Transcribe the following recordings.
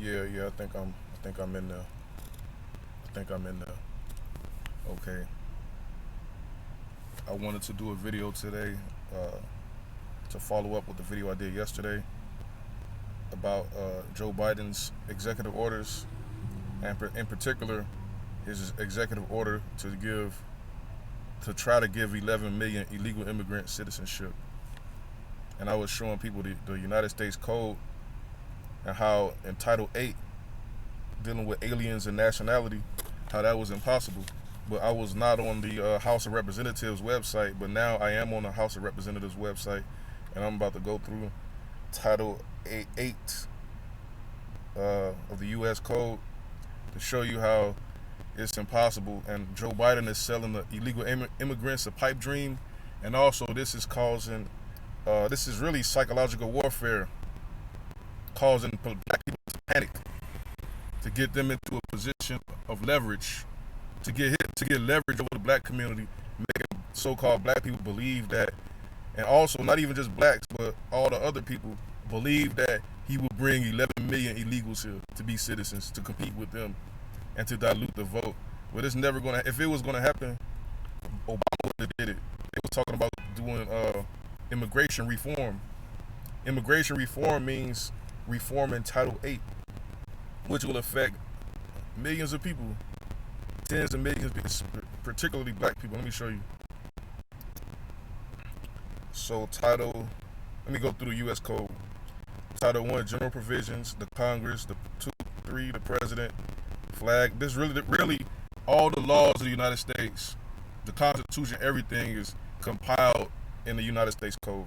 Yeah. I think I'm in there. I think I'm in there. Okay. I wanted to do a video today uh, to follow up with the video I did yesterday about Joe Biden's executive orders, and in particular, his executive order to try to give 11 million illegal immigrants citizenship. And I was showing people the United States Code and how in Title 8, dealing with aliens and nationality, how that was impossible. But I was not on the House of Representatives website, but now I am on the House of Representatives website, and I'm about to go through Title 8 of the U.S. Code to show you how it's impossible. And Joe Biden is selling the illegal immigrants a pipe dream, and also this is really psychological warfare, causing black people to panic, to get them into a position of leverage, to get leverage over the black community, making so-called black people believe that, and also not even just blacks, but all the other people believe that he will bring 11 million illegals here to be citizens, to compete with them, and to dilute the vote. But it's never gonna. If it was gonna happen, Obama would have did it. They was talking about doing immigration reform. Immigration reform means reforming Title 8, which will affect millions of people, tens of millions, particularly black people. Let me show you. So let me go through the U.S. Code. Title 1, general provisions, the Congress, the 2, 3, the president, flag. This really all the laws of the United States, the Constitution, everything is compiled in the United States Code.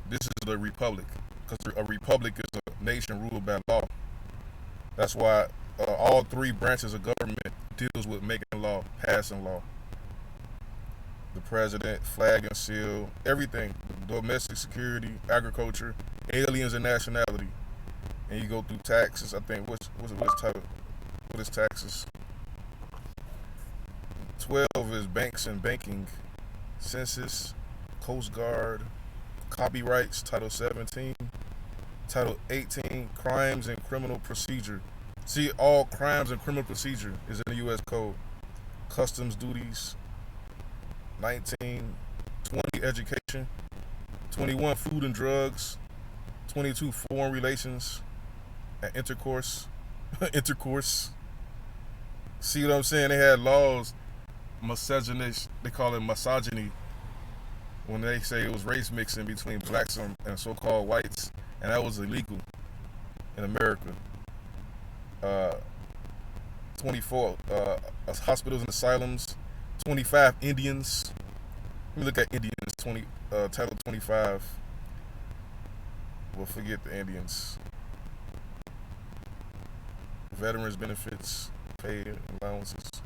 This is the republic, because a republic is a nation ruled by law. That's why all three branches of government deals with making law, passing law. The president, flag and seal, everything, domestic security, agriculture, aliens and nationality. And you go through taxes. I think what's title? What is taxes? 12 is banks and banking, census, Coast Guard, copyrights, Title 17, Title 18, crimes and criminal procedure. See, all crimes and criminal procedure is in the U.S. Code. Customs duties, 19, 20, education, 21, food and drugs, 22, foreign relations and intercourse. Intercourse. See what I'm saying? They had laws, misogynist, they call it misogyny, when they say it was race mixing between blacks and so-called whites, and that was illegal in America. Uh, 24, hospitals and asylums. 25, Indians. Let me look at Indians. Title 25. We'll forget the Indians. Veterans benefits, pay allowances.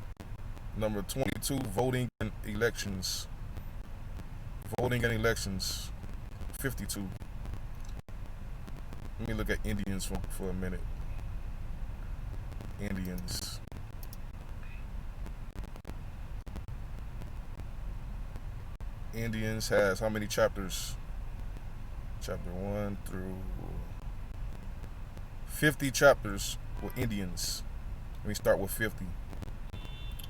Number 22, voting and elections. Voting and elections, 52. Let me look at Indians for a minute. Indians. Indians has how many chapters? Chapter 1 through 50 chapters with Indians. Let me start with 50.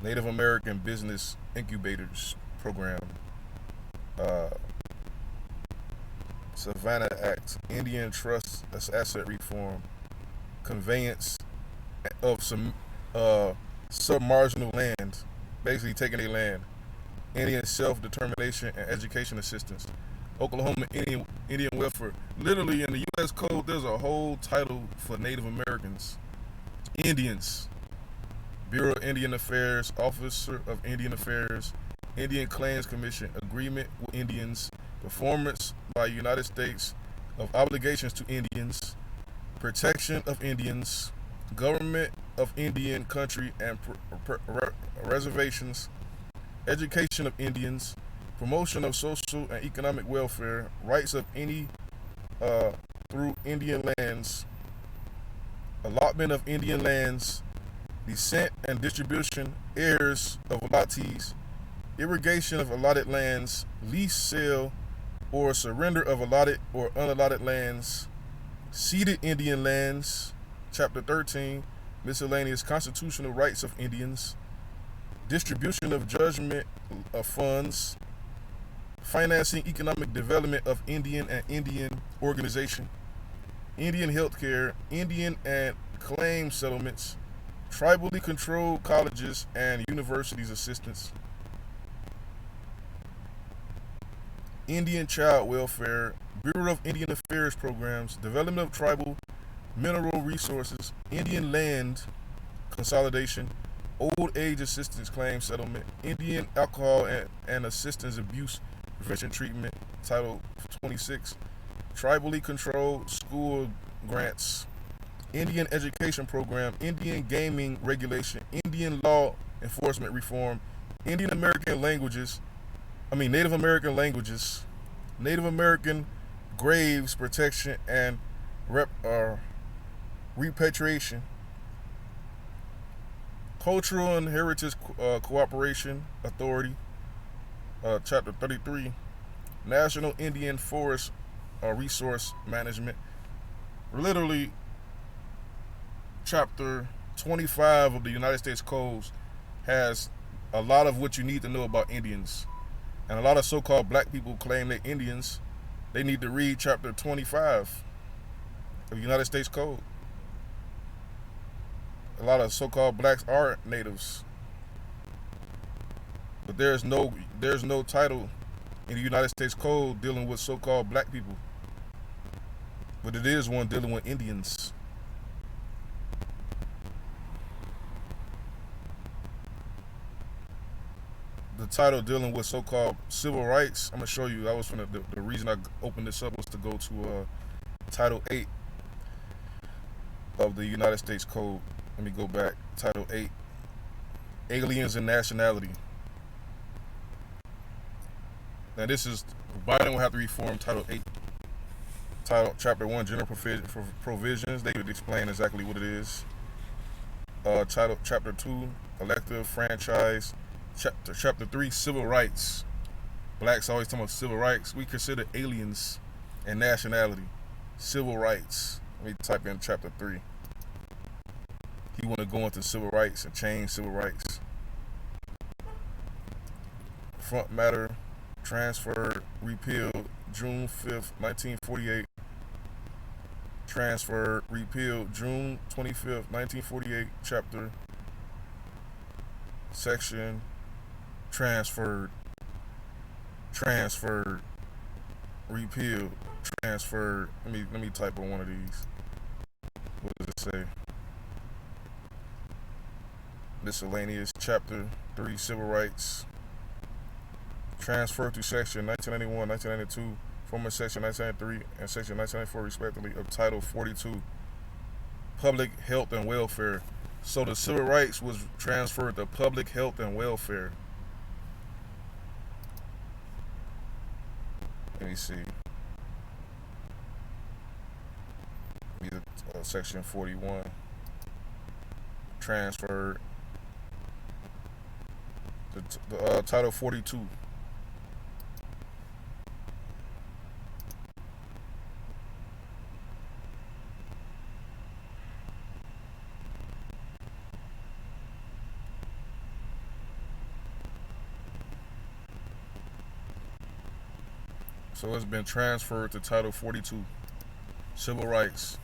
Native American Business Incubators Program. Savannah Act, Indian Trust Asset Reform, conveyance of some submarginal land, basically taking their land, Indian self-determination and education assistance, Oklahoma Indian welfare. Literally in the U.S. Code, there's a whole title for Native Americans, Indians, Bureau of Indian Affairs, Officer of Indian Affairs, Indian Claims Commission, agreement with Indians, performance by United States of obligations to Indians, protection of Indians, government of Indian country and reservations, education of Indians, promotion of social and economic welfare, rights of any through Indian lands, allotment of Indian lands, descent and distribution, heirs of allottees, irrigation of allotted lands, lease, sale, or surrender of allotted or unallotted lands, ceded Indian lands, Chapter 13, miscellaneous constitutional rights of Indians, distribution of judgment of funds, financing economic development of Indian and Indian organization, Indian healthcare, Indian and claim settlements, tribally controlled colleges and universities assistance, Indian child welfare, Bureau of Indian Affairs programs, development of tribal mineral resources, Indian land consolidation, old age assistance claim settlement, Indian alcohol and assistance abuse prevention treatment, Title 26, tribally controlled school grants, Indian education program, Indian gaming regulation, Indian law enforcement reform, Native American languages, Native American graves protection and repatriation, Cultural and Heritage Cooperation Authority, Chapter 33, National Indian Forest Resource Management. Literally, Chapter 25 of the United States Codes has a lot of what you need to know about Indians. And a lot of so-called black people claim they're Indians. They need to read Chapter 25 of the United States Code. A lot of so-called blacks are natives. But there's no title in the United States Code dealing with so-called black people. But it is one dealing with Indians. The title dealing with so-called civil rights, I'm going to show you. That was from the reason I opened this up was to go to Title 8 of the United States Code. Let me go back. Title 8, Aliens and Nationality. Now this is, Biden will have to reform Title 8. Chapter 1, General Provisions. They would explain exactly what it is. Chapter 2, Elective Franchise. Chapter 3, Civil Rights. Blacks always talking about civil rights. We consider aliens and nationality. Civil rights. Let me type in Chapter 3. He want to go into civil rights and change civil rights. Front matter, transferred, repealed, June 5th, 1948. Transferred, repealed, June 25th, 1948. Chapter, section, transferred, repealed, transferred. Let me type on one of these. What does it say? Miscellaneous, Chapter 3, Civil Rights. Transferred to Section 1991, 1992, former Section 1993 and Section 1994 respectively of Title 42, Public Health and Welfare. So the civil rights was transferred to public health and welfare. Let me see. Section 41. Transferred. The Title 42. So it's been transferred to Title 42, Civil Rights.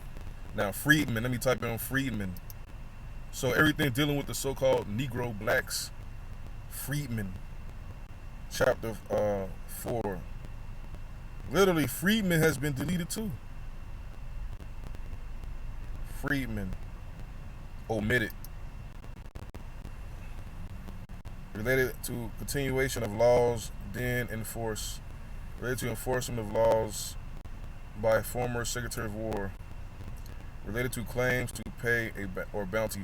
Now, freedmen, let me type in freedmen. So everything dealing with the so-called Negro blacks, freedmen. Chapter 4. Literally, freedmen has been deleted too. Freedmen, omitted. Related to continuation of laws then enforced. Related to enforcement of laws by former Secretary of War. Related to claims to pay or bounty.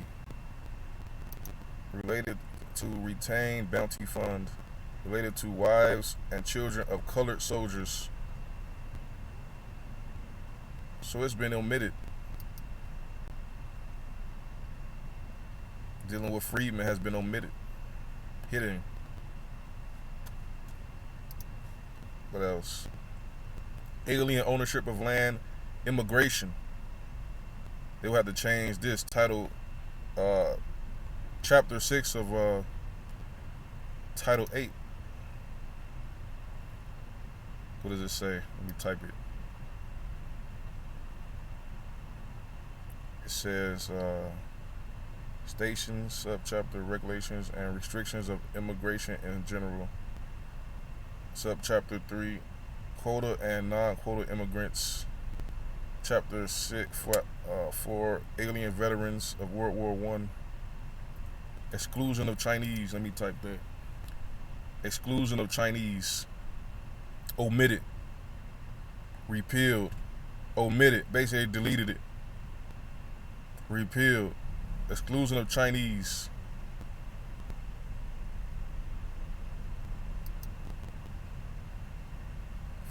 Related to retained bounty fund. Related to wives and children of colored soldiers. So it's been omitted. Dealing with freedmen has been omitted. Hidden. What else? Alien ownership of land, immigration. they will have to change this title, chapter 6 of title 8. What does it say? Let me type it. It says stations, subchapter regulations and restrictions of immigration in general. Subchapter 3, quota and non-quota immigrants. Chapter 6 for alien veterans of World War One. Exclusion of Chinese. Let me type that. Exclusion of Chinese. Omitted. Repealed. Omitted. Basically deleted it. Repealed. Exclusion of Chinese.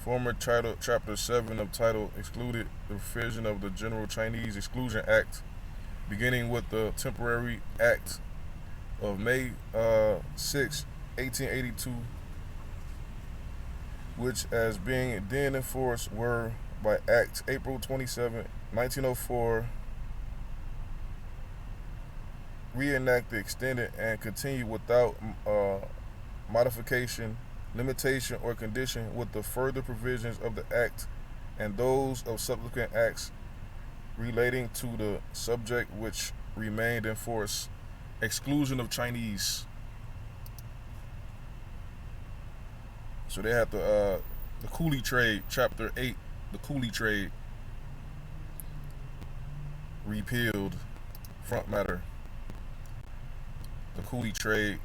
Former title, Chapter 7 of Title excluded the provision of the General Chinese Exclusion Act, beginning with the Temporary Act of May 6, 1882, which, as being then enforced, were by Act April 27, 1904, reenacted, extended, and continued without modification, limitation, or condition with the further provisions of the Act and those of subsequent acts relating to the subject which remained in force. Exclusion of Chinese. So they have the coolie trade, Chapter 8, the coolie trade, repealed. Front matter. The coolie trade.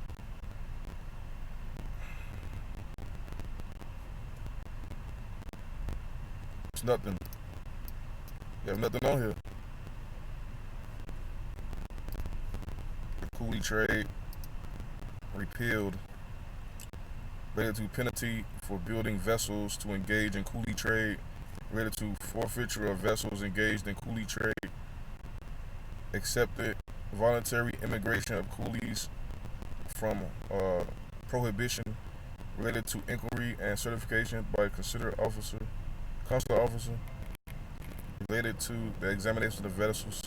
It's nothing. You have nothing on here. The coolie trade repealed. Related to penalty for building vessels to engage in coolie trade. Related to forfeiture of vessels engaged in coolie trade. Accepted voluntary immigration of coolies from prohibition. Related to inquiry and certification by consular officer. Related to the examination of vessels.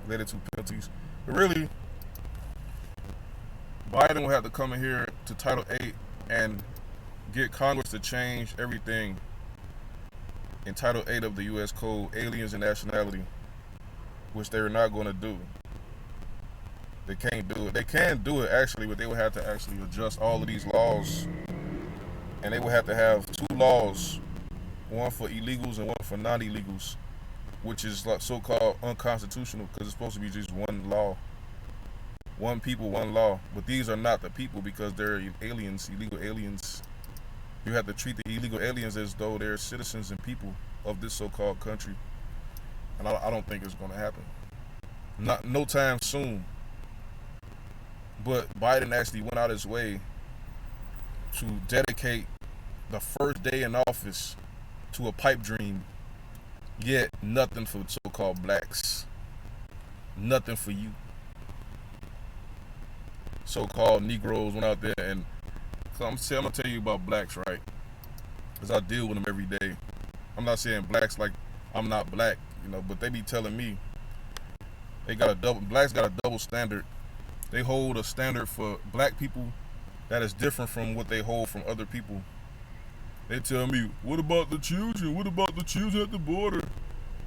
Related to penalties. But really, Biden will have to come in here to Title 8 and get Congress to change everything in Title 8 of the U.S. Code, aliens and nationality, which they're not going to do. They can't do it. They can do it, actually, but they would have to actually adjust all of these laws. And they would have to have two laws, one for illegals and one for non-illegals, which is like so-called unconstitutional because it's supposed to be just one law. One people, one law. But these are not the people because they're aliens, illegal aliens. You have to treat the illegal aliens as though they're citizens and people of this so-called country. And I don't think it's going to happen. No time soon. But Biden actually went out his way to dedicate the first day in office to a pipe dream. Yet nothing for so-called blacks. Nothing for you. So-called Negroes went out there and I'm gonna tell you about blacks, right? Because I deal with them every day. I'm not saying blacks like I'm not black, but they be telling me blacks got a double standard. They hold a standard for black people that is different from what they hold from other people. They tell me, what about the children? What about the children at the border?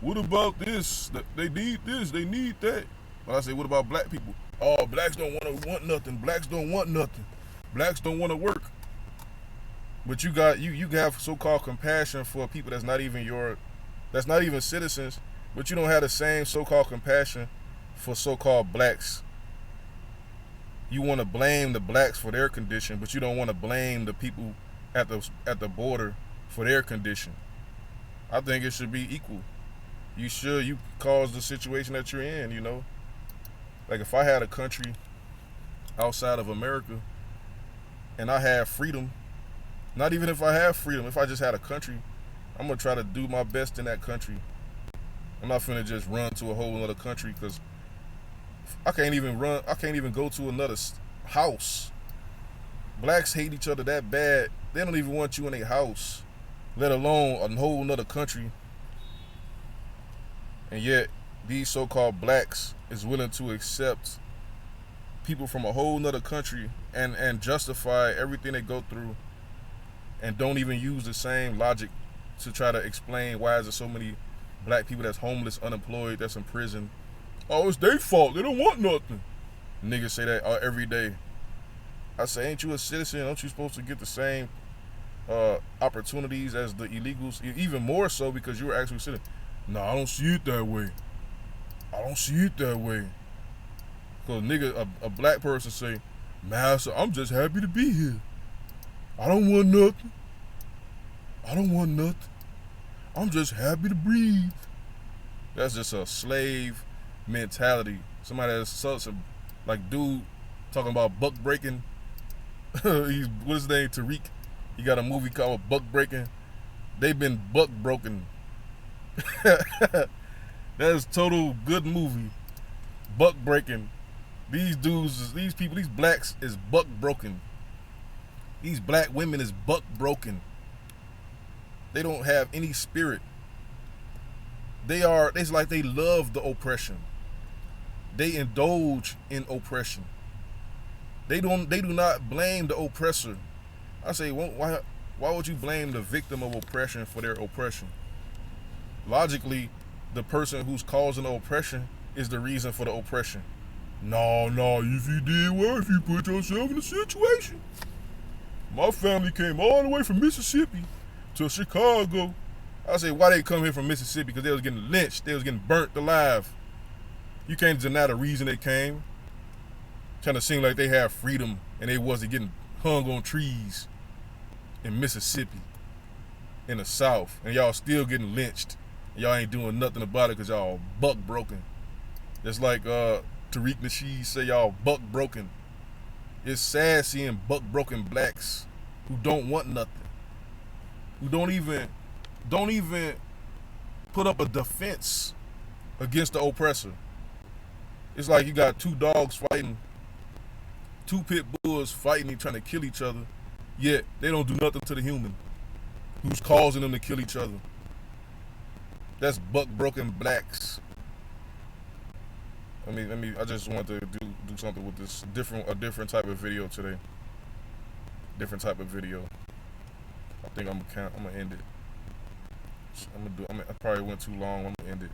What about this? They need this, they need that. But I say, what about black people? Oh, blacks don't want nothing. Blacks don't want nothing. Blacks don't want to work. But you have so-called compassion for people that's not even citizens, but you don't have the same so-called compassion for so-called blacks. You want to blame the blacks for their condition, but you don't want to blame the people at the border for their condition. I think it should be equal. You cause the situation that you're in, Like if I had a country outside of America and I had freedom, not even if I have freedom, if I just had a country, I'm going to try to do my best in that country. I'm not finna just run to a whole other country because I can't even go to another house. Blacks hate each other that bad. They don't even want you in a house, let alone a whole nother country. And yet, these so-called blacks is willing to accept people from a whole nother country and justify everything they go through, and don't even use the same logic to try to explain why is there so many black people that's homeless, unemployed, that's in prison. Oh, it's their fault. They don't want nothing. Niggas say that every day. I say, ain't you a citizen? Aren't you supposed to get the same opportunities as the illegals? Even more so because you were actually a citizen. No, I don't see it that way. I don't see it that way. Because nigga, a black person say, Master, I'm just happy to be here. I don't want nothing. I don't want nothing. I'm just happy to breathe. That's just a slave mentality. Somebody that's such a, like, dude talking about buck breaking. He's, what's his name? Tariq. He got a movie called Buck Breaking. They've been buck broken. That is total good movie. Buck breaking. These dudes, these people, these blacks is buck broken. These black women is buck broken. They don't have any spirit. It's like they love the oppression. They indulge in oppression. They do not blame the oppressor. I say, why would you blame the victim of oppression for their oppression? Logically, the person who's causing the oppression is the reason for the oppression. No, if you did well, if you put yourself in a situation. My family came all the way from Mississippi to Chicago. I say, why they come here from Mississippi? Because they was getting lynched. They was getting burnt alive. You can't deny the reason they came. Trying to seem like they have freedom and they wasn't getting hung on trees in Mississippi, in the South, and y'all still getting lynched. Y'all ain't doing nothing about it because y'all buck broken. It's like Tariq Nasheed say y'all buck broken. It's sad seeing buck broken blacks who don't want nothing, who don't even put up a defense against the oppressor. It's like you got two dogs fighting, two pit bulls fighting, trying to kill each other, yet they don't do nothing to the human who's causing them to kill each other. That's buck broken blacks. I just wanted to do something with this a different type of video today. Different type of video. I think I'm gonna end it. I probably went too long. I'm gonna end it.